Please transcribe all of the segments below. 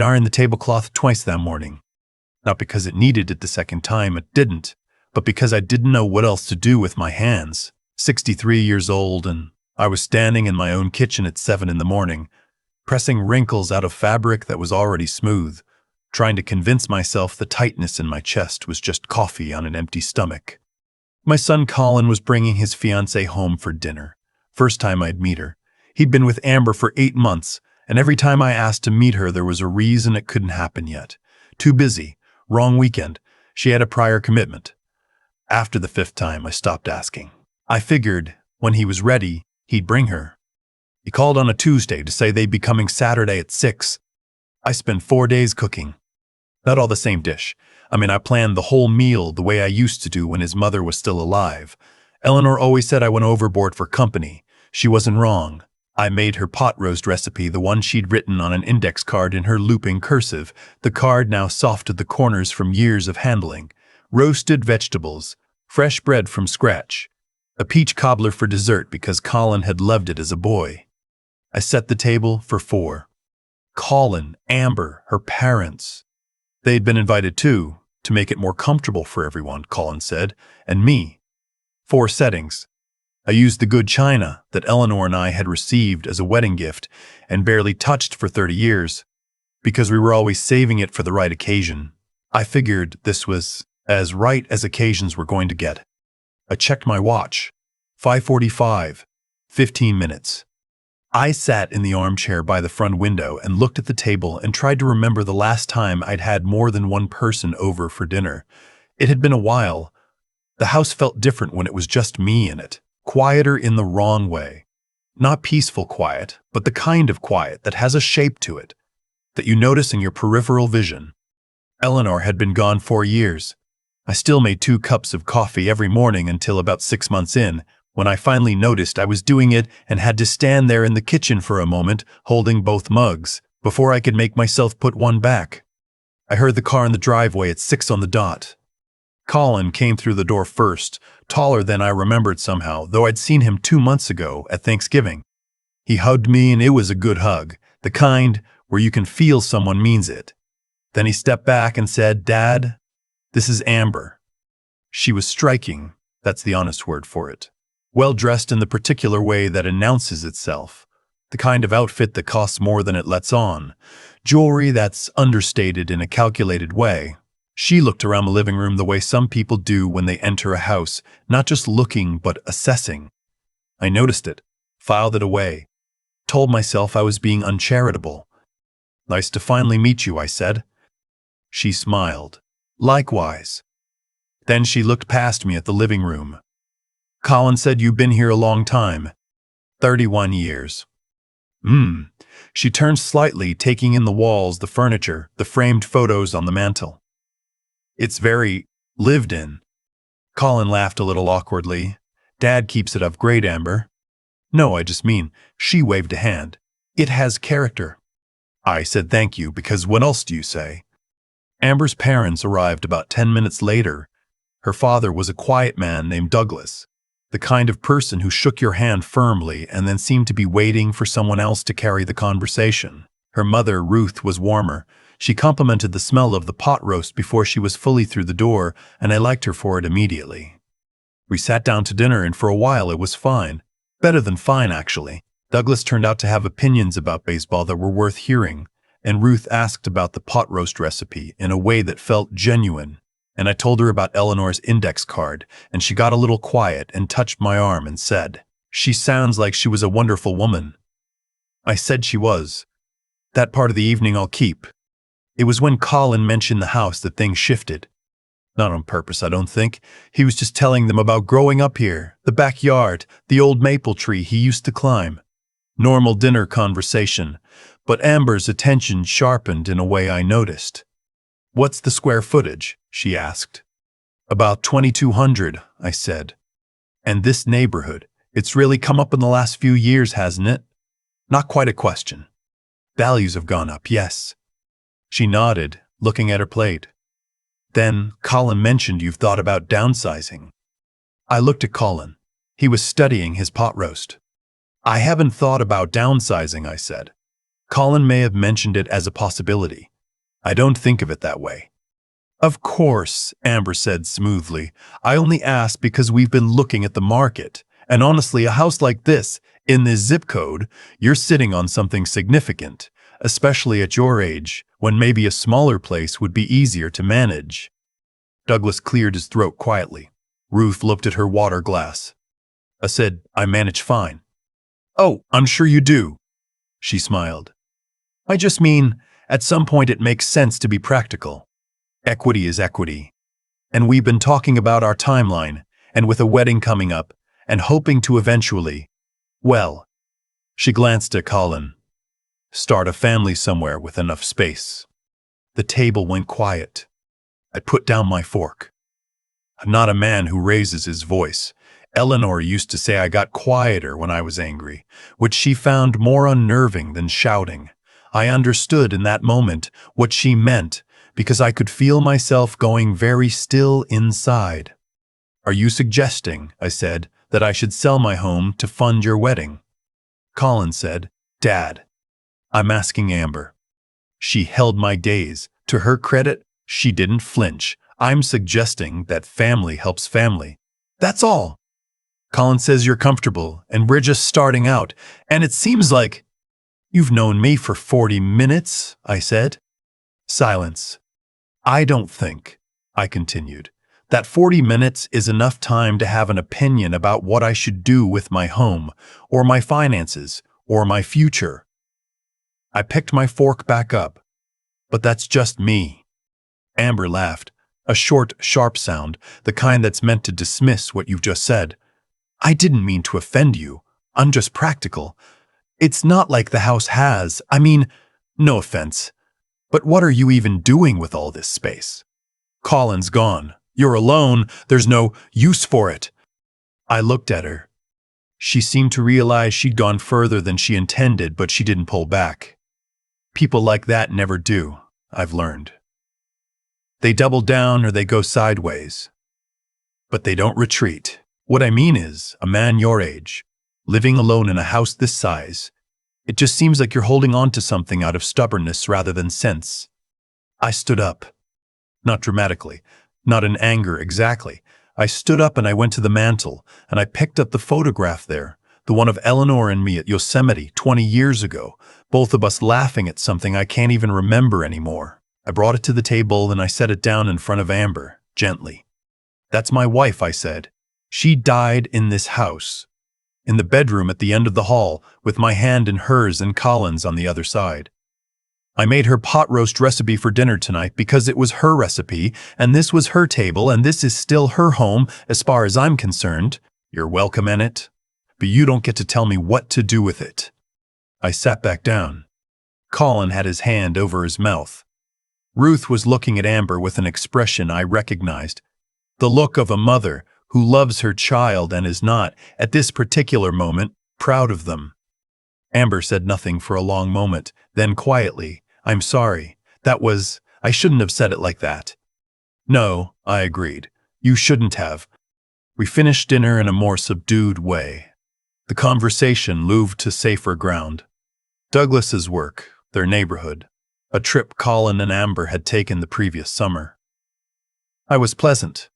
ironed the tablecloth twice that morning. Not because it needed it the second time, it didn't, but because I didn't know what else to do with my hands. 63 years old, and I was standing in my own kitchen at 7 in the morning, pressing wrinkles out of fabric that was already smooth, trying to convince myself the tightness in my chest was just coffee on an empty stomach. My son Colin was bringing his fiancée home for dinner. First time I'd meet her. He'd been with Amber for 8 months, and every time I asked to meet her, there was a reason it couldn't happen yet. Too busy. Wrong weekend. She had a prior commitment. After the 5th time, I stopped asking. I figured, when he was ready, he'd bring her. He called on a Tuesday to say they'd be coming Saturday at 6. I spent 4 days cooking. Not all the same dish. I planned the whole meal the way I used to do when his mother was still alive. Eleanor always said I went overboard for company. She wasn't wrong. I made her pot roast recipe, the one she'd written on an index card in her looping cursive, the card now soft at the corners from years of handling. Roasted vegetables, fresh bread from scratch, a peach cobbler for dessert because Colin had loved it as a boy. I set the table for 4. Colin, Amber, her parents. They'd been invited too, to make it more comfortable for everyone, Colin said, and me. 4 settings. I used the good china that Eleanor and I had received as a wedding gift and barely touched for 30 years, because we were always saving it for the right occasion. I figured this was as right as occasions were going to get. I checked my watch. 5:45. 15 minutes. I sat in the armchair by the front window and looked at the table and tried to remember the last time I'd had more than one person over for dinner. It had been a while. The house felt different when it was just me in it. Quieter in the wrong way. Not peaceful quiet, but the kind of quiet that has a shape to it, that you notice in your peripheral vision. Eleanor had been gone 4 years. I still made 2 cups of coffee every morning until about 6 months in, when I finally noticed I was doing it and had to stand there in the kitchen for a moment, holding both mugs, before I could make myself put one back. I heard the car in the driveway at 6 on the dot. Colin came through the door first, taller than I remembered somehow, though I'd seen him 2 months ago at Thanksgiving. He hugged me, and it was a good hug, the kind where you can feel someone means it. Then he stepped back and said, "Dad, this is Amber." She was striking, that's the honest word for it. Well-dressed in the particular way that announces itself, the kind of outfit that costs more than it lets on, jewelry that's understated in a calculated way. She looked around the living room the way some people do when they enter a house, not just looking but assessing. I noticed it, filed it away, told myself I was being uncharitable. "Nice to finally meet you," I said. She smiled. "Likewise." Then she looked past me at the living room. "Colin said you've been here a long time." 31 years. She turned slightly, taking in the walls, the furniture, the framed photos on the mantel. "It's very lived in." Colin laughed a little awkwardly. "Dad keeps it up great, Amber." "No, I just mean," she waved a hand, "it has character." I said thank you, because what else do you say? Amber's parents arrived about 10 minutes later. Her father was a quiet man named Douglas, the kind of person who shook your hand firmly and then seemed to be waiting for someone else to carry the conversation. Her mother, Ruth, was warmer. She complimented the smell of the pot roast before she was fully through the door, and I liked her for it immediately. We sat down to dinner, and for a while it was fine. Better than fine, actually. Douglas turned out to have opinions about baseball that were worth hearing, and Ruth asked about the pot roast recipe in a way that felt genuine, and I told her about Eleanor's index card, and she got a little quiet and touched my arm and said, "She sounds like she was a wonderful woman." I said she was. That part of the evening I'll keep. It was when Colin mentioned the house that things shifted. Not on purpose, I don't think. He was just telling them about growing up here, the backyard, the old maple tree he used to climb. Normal dinner conversation, but Amber's attention sharpened in a way I noticed. "What's the square footage?" she asked. "About 2,200, I said. "And this neighborhood, it's really come up in the last few years, hasn't it?" "Not quite a question." "Values have gone up, yes." She nodded, looking at her plate. "Then, Colin mentioned you've thought about downsizing." I looked at Colin. He was studying his pot roast. "I haven't thought about downsizing," I said. Colin may have mentioned it as a possibility. I don't think of it that way. Of course, Amber said smoothly. I only asked because we've been looking at the market. And honestly, a house like this, in this zip code, you're sitting on something significant, especially at your age, when maybe a smaller place would be easier to manage. Douglas cleared his throat quietly. Ruth looked at her water glass. I said, I manage fine. Oh, I'm sure you do. She smiled. I just mean, at some point it makes sense to be practical. Equity is equity. And we've been talking about our timeline, and with a wedding coming up, and hoping to eventually, well, she glanced at Colin, start a family somewhere with enough space. The table went quiet. I put down my fork. I'm not a man who raises his voice. Eleanor used to say I got quieter when I was angry, which she found more unnerving than shouting. I understood in that moment what she meant because I could feel myself going very still inside. Are you suggesting, I said, that I should sell my home to fund your wedding? Colin said, Dad, I'm asking Amber. She held my gaze. To her credit, she didn't flinch. I'm suggesting that family helps family. That's all. Colin says you're comfortable, and we're just starting out, and it seems like you've known me for 40 minutes, I said. Silence. I don't think, I continued, that 40 minutes is enough time to have an opinion about what I should do with my home, or my finances, or my future. I picked my fork back up. But that's just me. Amber laughed, a short, sharp sound, the kind that's meant to dismiss what you've just said. I didn't mean to offend you. I'm just practical. It's not like the house has, no offense. But what are you even doing with all this space? Colin's gone. You're alone. There's no use for it. I looked at her. She seemed to realize she'd gone further than she intended, but she didn't pull back. People like that never do, I've learned. They double down or they go sideways. But they don't retreat. What I mean is, a man your age, living alone in a house this size, it just seems like you're holding on to something out of stubbornness rather than sense. I stood up. Not dramatically, not in anger exactly. I stood up and I went to the mantel, and I picked up the photograph there, the one of Eleanor and me at Yosemite 20 years ago, both of us laughing at something I can't even remember anymore. I brought it to the table and I set it down in front of Amber, gently. That's my wife, I said. She died in this house, in the bedroom at the end of the hall, with my hand in hers and Colin's on the other side. I made her pot roast recipe for dinner tonight because it was her recipe, and this was her table, and this is still her home as far as I'm concerned. You're welcome in it, but you don't get to tell me what to do with it. I sat back down. Colin had his hand over his mouth. Ruth was looking at Amber with an expression I recognized. The look of a mother who loves her child and is not, at this particular moment, proud of them. Amber said nothing for a long moment, then quietly, I'm sorry. I shouldn't have said it like that. No, I agreed. You shouldn't have. We finished dinner in a more subdued way. The conversation moved to safer ground. Douglas's work, their neighborhood, a trip Colin and Amber had taken the previous summer. I was pleasant.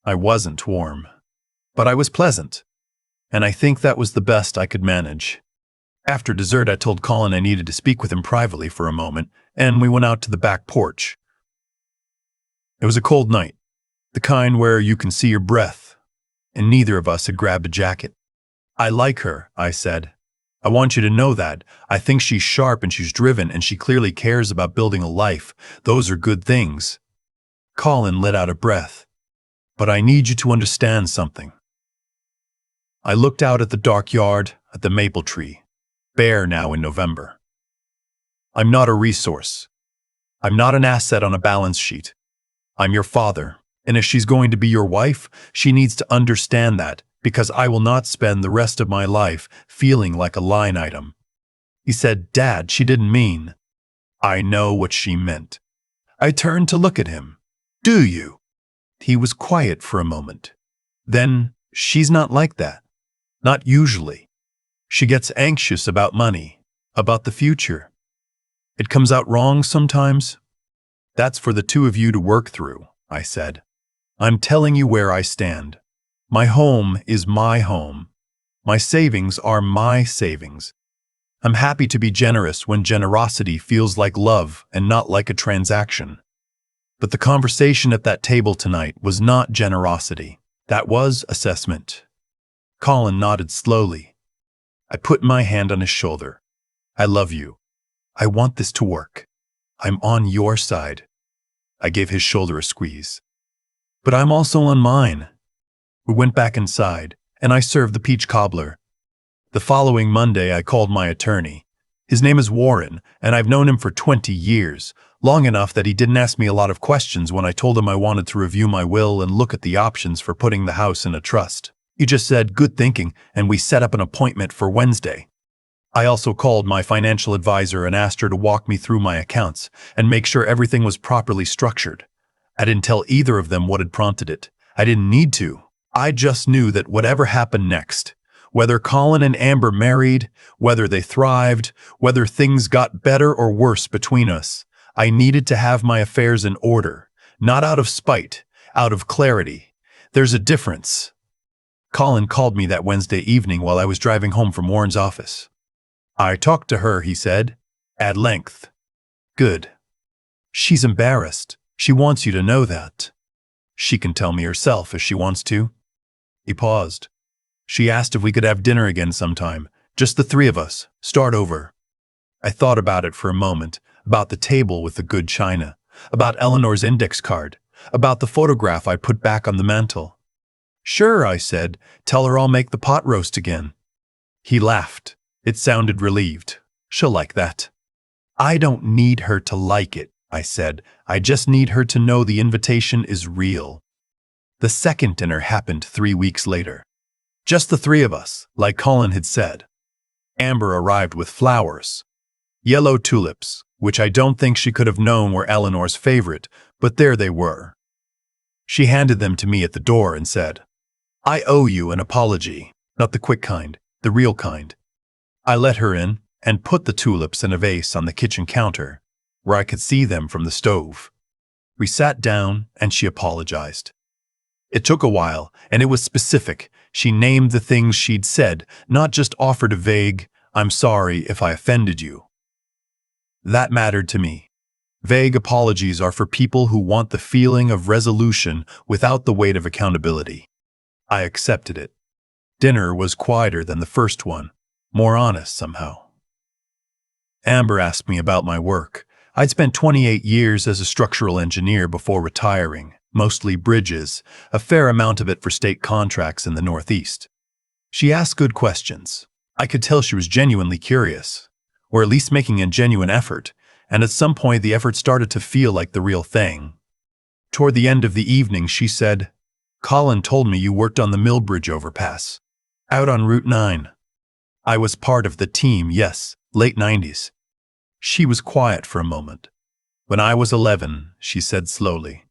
I wasn't warm, but I was pleasant, and I think that was the best I could manage. After dessert, I told Colin I needed to speak with him privately for a moment, and we went out to the back porch. It was a cold night, the kind where you can see your breath, and neither of us had grabbed a jacket. I like her, I said. I want you to know that. I think she's sharp and she's driven and she clearly cares about building a life. Those are good things. Colin let out a breath. But I need you to understand something. I looked out at the dark yard, at the maple tree, bare now in November. I'm not a resource. I'm not an asset on a balance sheet. I'm your father, and if she's going to be your wife, she needs to understand that, because I will not spend the rest of my life feeling like a line item. He said, Dad, she didn't mean. I know what she meant. I turned to look at him. Do you? He was quiet for a moment. Then, she's not like that. Not usually. She gets anxious about money, about the future. It comes out wrong sometimes. That's for the two of you to work through, I said. I'm telling you where I stand. My home is my home. My savings are my savings. I'm happy to be generous when generosity feels like love and not like a transaction. But the conversation at that table tonight was not generosity. That was assessment. Colin nodded slowly. I put my hand on his shoulder. I love you. I want this to work. I'm on your side. I gave his shoulder a squeeze. But I'm also on mine. We went back inside, and I served the peach cobbler. The following Monday, I called my attorney. His name is Warren, and I've known him for 20 years, long enough that he didn't ask me a lot of questions when I told him I wanted to review my will and look at the options for putting the house in a trust. He just said, "Good thinking," and we set up an appointment for Wednesday. I also called my financial advisor and asked her to walk me through my accounts and make sure everything was properly structured. I didn't tell either of them what had prompted it. I didn't need to. I just knew that whatever happened next, whether Colin and Amber married, whether they thrived, whether things got better or worse between us, I needed to have my affairs in order, not out of spite, out of clarity. There's a difference. Colin called me that Wednesday evening while I was driving home from Warren's office. I talked to her, he said, at length. Good. She's embarrassed. She wants you to know that. She can tell me herself if she wants to. He paused. She asked if we could have dinner again sometime, just the three of us, start over. I thought about it for a moment, about the table with the good china, about Eleanor's index card, about the photograph I put back on the mantel. Sure, I said, tell her I'll make the pot roast again. He laughed. It sounded relieved. She'll like that. I don't need her to like it, I said. I just need her to know the invitation is real. The second dinner happened 3 weeks later. Just the three of us, like Colin had said. Amber arrived with flowers. Yellow tulips, which I don't think she could have known were Eleanor's favorite, but there they were. She handed them to me at the door and said, I owe you an apology, not the quick kind, the real kind. I let her in and put the tulips in a vase on the kitchen counter, where I could see them from the stove. We sat down and she apologized. It took a while, and it was specific. She named the things she'd said, not just offered a vague, I'm sorry if I offended you. That mattered to me. Vague apologies are for people who want the feeling of resolution without the weight of accountability. I accepted it. Dinner was quieter than the first one, more honest somehow. Amber asked me about my work. I'd spent 28 years as a structural engineer before retiring, mostly bridges, a fair amount of it for state contracts in the Northeast. She asked good questions. I could tell she was genuinely curious, or at least making a genuine effort, and at some point the effort started to feel like the real thing. Toward the end of the evening, she said, Colin told me you worked on the Millbridge overpass, out on Route 9. I was part of the team, yes, late 90s. She was quiet for a moment. When I was 11, she said slowly,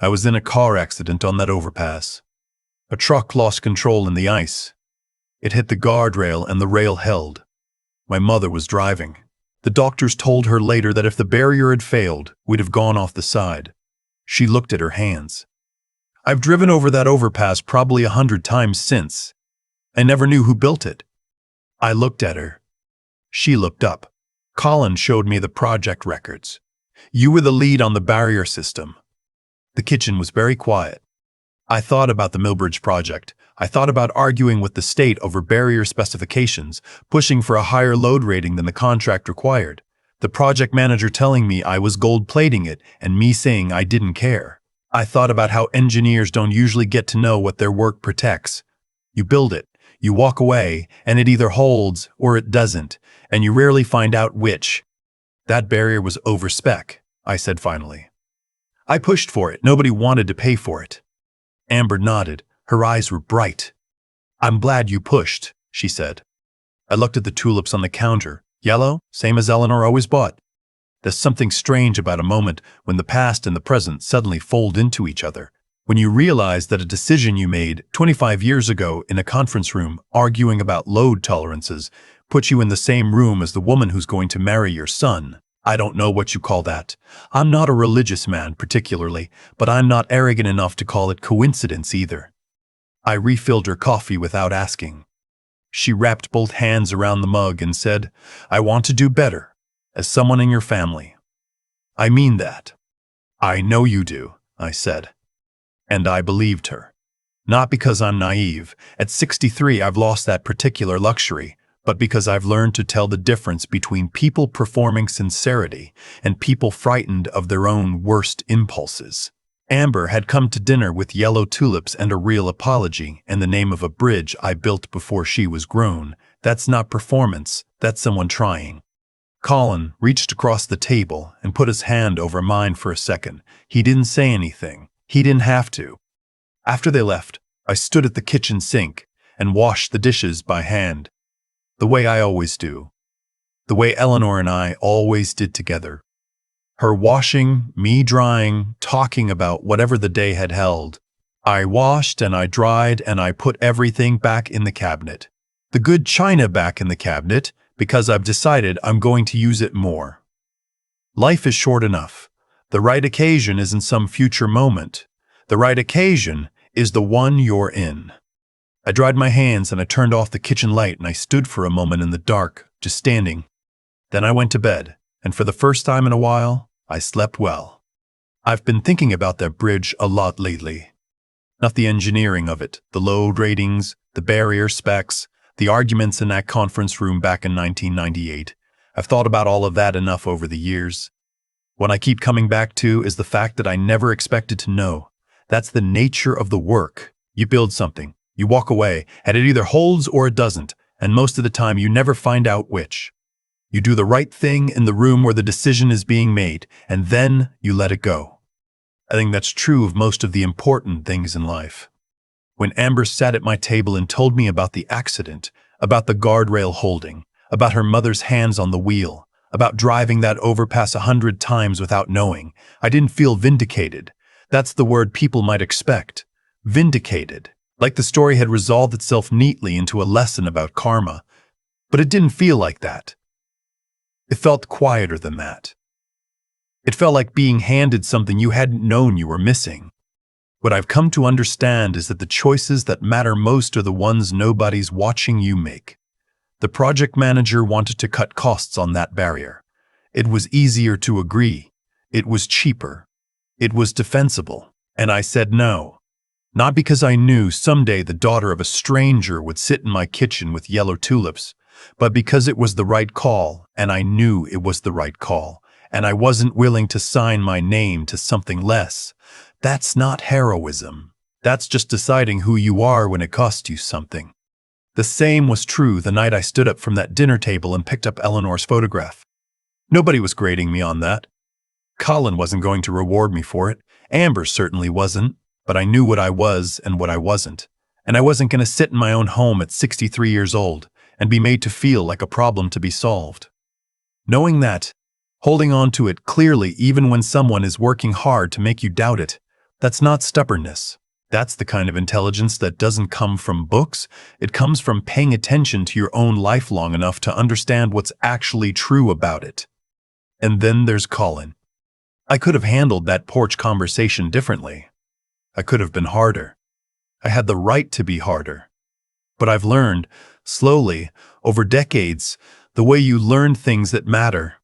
I was in a car accident on that overpass. A truck lost control in the ice. It hit the guardrail and the rail held. My mother was driving. The doctors told her later that if the barrier had failed, we'd have gone off the side. She looked at her hands. I've driven over that overpass probably 100 times since. I never knew who built it. I looked at her. She looked up. Colin showed me the project records. You were the lead on the barrier system. The kitchen was very quiet. I thought about the Millbridge project. I thought about arguing with the state over barrier specifications, pushing for a higher load rating than the contract required. The project manager telling me I was gold-plating it and me saying I didn't care. I thought about how engineers don't usually get to know what their work protects. You build it, you walk away, and it either holds or it doesn't, and you rarely find out which. That barrier was over spec, I said finally. I pushed for it. Nobody wanted to pay for it. Amber nodded. Her eyes were bright. I'm glad you pushed, she said. I looked at the tulips on the counter. Yellow, same as Eleanor always bought. There's something strange about a moment when the past and the present suddenly fold into each other. When you realize that a decision you made 25 years ago in a conference room arguing about load tolerances puts you in the same room as the woman who's going to marry your son. I don't know what you call that. I'm not a religious man particularly, but I'm not arrogant enough to call it coincidence either. I refilled her coffee without asking. She wrapped both hands around the mug and said, I want to do better, as someone in your family. I mean that. I know you do, I said. And I believed her. Not because I'm naive. At 63, I've lost that particular luxury, but because I've learned to tell the difference between people performing sincerity and people frightened of their own worst impulses. Amber had come to dinner with yellow tulips and a real apology in the name of a bridge I built before she was grown. That's not performance, that's someone trying. Colin reached across the table and put his hand over mine for a second. He didn't say anything. He didn't have to. After they left, I stood at the kitchen sink and washed the dishes by hand. The way I always do. The way Eleanor and I always did together. Her washing, me drying, talking about whatever the day had held. I washed and I dried and I put everything back in the cabinet. The good china back in the cabinet because I've decided I'm going to use it more. Life is short enough. The right occasion isn't some future moment. The right occasion is the one you're in. I dried my hands and I turned off the kitchen light and I stood for a moment in the dark, just standing. Then I went to bed, and for the first time in a while, I slept well. I've been thinking about that bridge a lot lately. Not the engineering of it, the load ratings, the barrier specs, the arguments in that conference room back in 1998. I've thought about all of that enough over the years. What I keep coming back to is the fact that I never expected to know. That's the nature of the work. You build something, you walk away, and it either holds or it doesn't, and most of the time you never find out which. You do the right thing in the room where the decision is being made, and then you let it go. I think that's true of most of the important things in life. When Amber sat at my table and told me about the accident, about the guardrail holding, about her mother's hands on the wheel, about driving that overpass 100 times without knowing, I didn't feel vindicated. That's the word people might expect. Vindicated. Like the story had resolved itself neatly into a lesson about karma. But it didn't feel like that. It felt quieter than that. It felt like being handed something you hadn't known you were missing. What I've come to understand is that the choices that matter most are the ones nobody's watching you make. The project manager wanted to cut costs on that barrier. It was easier to agree. It was cheaper. It was defensible. And I said no. Not because I knew someday the daughter of a stranger would sit in my kitchen with yellow tulips, but because it was the right call, and I knew it was the right call, and I wasn't willing to sign my name to something less. That's not heroism. That's just deciding who you are when it costs you something. The same was true the night I stood up from that dinner table and picked up Eleanor's photograph. Nobody was grading me on that. Colin wasn't going to reward me for it. Amber certainly wasn't. But I knew what I was and what I wasn't. And I wasn't going to sit in my own home at 63 years old and be made to feel like a problem to be solved. Knowing that, holding on to it clearly even when someone is working hard to make you doubt it, that's not stubbornness. That's the kind of intelligence that doesn't come from books. It comes from paying attention to your own life long enough to understand what's actually true about it. And then there's Colin. I could have handled that porch conversation differently. I could have been harder. I had the right to be harder. But I've learned, slowly, over decades, the way you learn things that matter.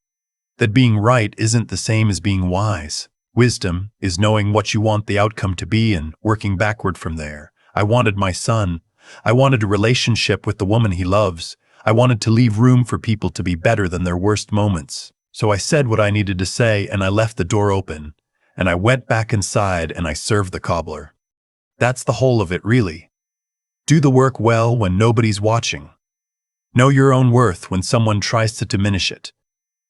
That being right isn't the same as being wise. Wisdom is knowing what you want the outcome to be and working backward from there. I wanted my son. I wanted a relationship with the woman he loves. I wanted to leave room for people to be better than their worst moments. So I said what I needed to say and I left the door open. And I went back inside and I served the cobbler. That's the whole of it, really. Do the work well when nobody's watching. Know your own worth when someone tries to diminish it.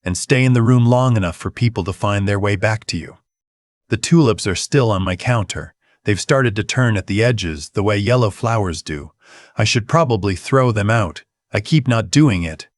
And stay in the room long enough for people to find their way back to you. The tulips are still on my counter. They've started to turn at the edges the way yellow flowers do. I should probably throw them out. I keep not doing it,